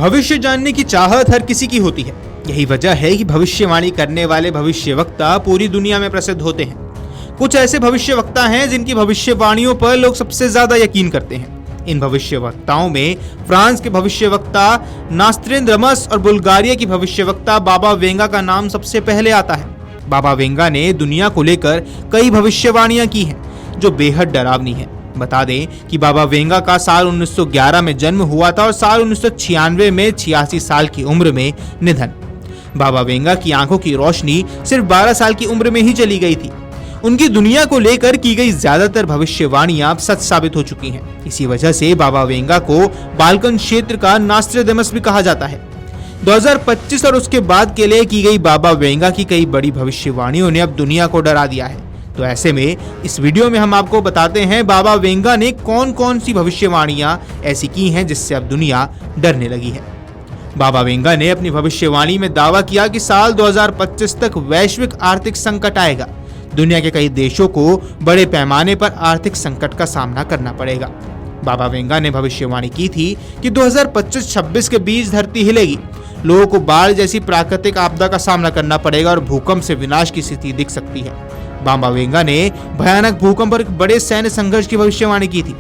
भविष्य जानने की चाहत हर किसी की होती है। यही वजह है कि भविष्यवाणी करने वाले भविष्यवक्ता पूरी दुनिया में प्रसिद्ध होते हैं। कुछ ऐसे भविष्यवक्ता हैं जिनकी भविष्यवाणियों पर लोग सबसे ज्यादा यकीन करते हैं। इन भविष्यवक्ताओं में फ्रांस के भविष्यवक्ता नास्त्रेदामस और बुल्गारिया की भविष्यवक्ता बाबा वेंगा का नाम सबसे पहले आता है। बाबा वेंगा ने दुनिया को लेकर कई भविष्यवाणियां की हैं जो बेहद डरावनी हैं। बता दें कि बाबा वेंगा का साल 1911 में जन्म हुआ था और साल 1996 में 86 साल की उम्र में निधन। बाबा वेंगा की आंखों की रोशनी सिर्फ 12 साल की उम्र में ही चली गई थी। उनकी दुनिया को लेकर की गई ज्यादातर भविष्यवाणियां सच साबित हो चुकी हैं। इसी वजह से बाबा वेंगा को बाल्कन क्षेत्र का नास्ट्रेदामस भी कहा जाता है। 2025 और उसके बाद के लिए की गई बाबा वेंगा की कई बड़ी भविष्यवाणियों ने अब दुनिया को डरा दिया है। तो ऐसे में इस वीडियो में हम आपको बताते हैं बाबा वेंगा ने कौन कौन सी भविष्यवाणियां ऐसी की हैं जिससे अब दुनिया डरने लगी है। बाबा वेंगा ने अपनी भविष्यवाणी में दावा किया कि साल 2025 तक वैश्विक आर्थिक संकट आएगा। दुनिया के कई देशों को बड़े पैमाने पर आर्थिक संकट का सामना करना पड़ेगा। बाबा वेंगा ने भविष्यवाणी की थी कि 2025-26 के बीच धरती हिलेगी, लोगों को बाढ़ जैसी प्राकृतिक आपदा का सामना करना पड़ेगा और भूकंप से विनाश की स्थिति दिख सकती है। बाबा वेंगा ने भयानक भूकंप और एक बड़े सैन्य संघर्ष की भविष्यवाणी की थी।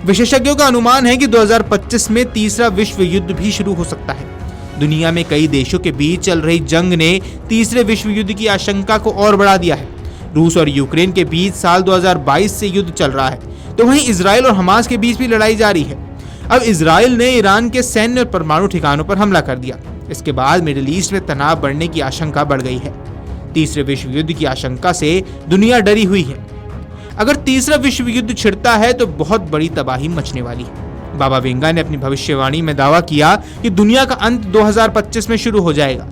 विशेषज्ञों का अनुमान है कि 2025 में तीसरा विश्व युद्ध भी शुरू हो सकता है। दुनिया में कई देशों के बीच चल रही जंग ने तीसरे विश्व युद्ध की आशंका को और बढ़ा दिया है। रूस और यूक्रेन के बीच साल 2022 से युद्ध चल रहा है, तो वहीं इजराइल और हमास के बीच भी लड़ाई जारी है। अब इजराइल ने ईरान के सैन्य और परमाणु ठिकानों पर हमला कर दिया। इसके बाद मिडिल ईस्ट में तनाव बढ़ने की आशंका बढ़ गई है। तीसरे विश्व युद्ध की आशंका से दुनिया डरी हुई है। अगर तीसरा विश्व युद्ध छिड़ता है तो बहुत बड़ी तबाही मचने वाली है। बाबा वेंगा ने अपनी भविष्यवाणी में दावा किया कि दुनिया का अंत 2025 में शुरू हो जाएगा।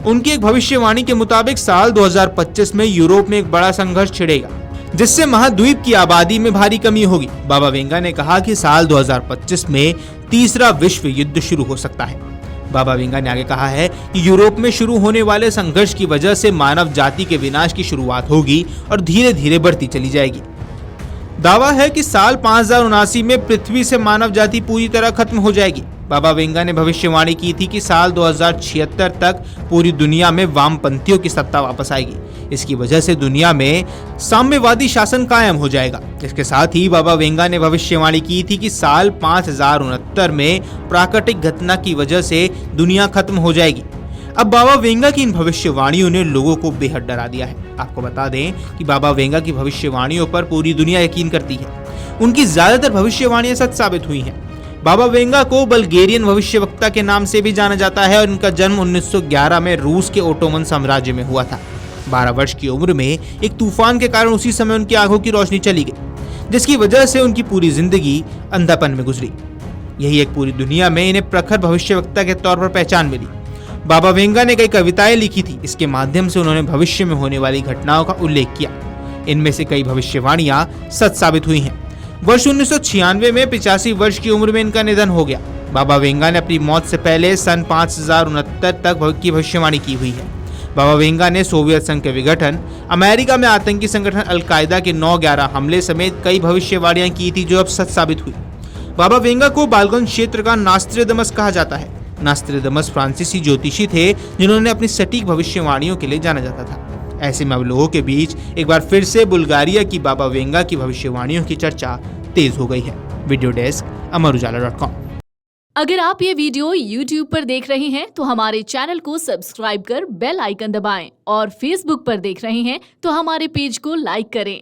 उनकी एक भविष्यवाणी के मुताबिक साल 2025 में यूरोप में एक बड़ा संघर्ष छिड़ेगा, जिससे महाद्वीप की आबादी में भारी कमी होगी। बाबा वेंगा ने कहा कि साल 2025 में तीसरा विश्व युद्ध शुरू हो सकता है। बाबा वेंगा ने आगे कहा है कि यूरोप में शुरू होने वाले संघर्ष की वजह से मानव जाति के विनाश की शुरुआत होगी और धीरे धीरे बढ़ती चली जाएगी। दावा है कि साल 5079 में पृथ्वी से मानव जाति पूरी तरह खत्म हो जाएगी। बाबा वेंगा ने भविष्यवाणी की थी कि साल 2076 तक पूरी दुनिया में वामपंथियों की सत्ता वापस आएगी। इसकी वजह से दुनिया में साम्यवादी शासन कायम हो जाएगा। इसके साथ ही बाबा वेंगा ने भविष्यवाणी की थी कि साल 5069 में प्राकृतिक घटना की वजह से दुनिया खत्म हो जाएगी। अब बाबा वेंगा की इन भविष्यवाणियों ने लोगों को बेहद डरा दिया है। आपको बता दें कि बाबा वेंगा की भविष्यवाणियों पर पूरी दुनिया यकीन करती है। उनकी ज्यादातर भविष्यवाणियां सच साबित हुई हैं। बाबा वेंगा को बल्गेरियन भविष्यवक्ता के नाम से भी जाना जाता है और उनका जन्म 1911 में रूस के ओटोमन साम्राज्य में हुआ था। 12 वर्ष की उम्र में एक तूफान के कारण उसी समय उनकी आंखों की रोशनी चली गई, जिसकी वजह से उनकी पूरी जिंदगी अंधापन में गुजरी। यही एक पूरी दुनिया में इन्हें प्रखर भविष्यवक्ता के तौर पर पहचान मिली। बाबा वेंगा ने कई कविताएं लिखी थी। इसके माध्यम से उन्होंने भविष्य में होने वाली घटनाओं का उल्लेख किया। इनमें से कई भविष्यवाणियां सच साबित हुई हैं। वर्ष 1996 में 85 वर्ष की उम्र में इनका निधन हो गया। बाबा वेंगा ने अपनी मौत से पहले सन 5069 तक की भविष्यवाणी की हुई है। बाबा वेंगा ने सोवियत संघ के विघटन, अमेरिका में आतंकी संगठन अल-कायदा के 9/11 हमले समेत कई भविष्यवाणियां की थी जो अब सच साबित हुई। बाबा वेंगा को बाल्कन क्षेत्र का नास्ट्रेदामस कहा जाता है। नास्ट्रेदामस फ्रांसीसी ज्योतिषी थे जिन्होंने अपनी सटीक भविष्यवाणियों के लिए जाना जाता था। ऐसे में अब लोगों के बीच एक बार फिर से बुल्गारिया की बाबा वेंगा की भविष्यवाणियों की चर्चा तेज हो गई है। वीडियो डेस्क अमरउजाला.com। अगर आप ये वीडियो YouTube पर देख रहे हैं तो हमारे चैनल को सब्सक्राइब कर बेल आइकन दबाएं और Facebook पर देख रहे हैं तो हमारे पेज को लाइक करें।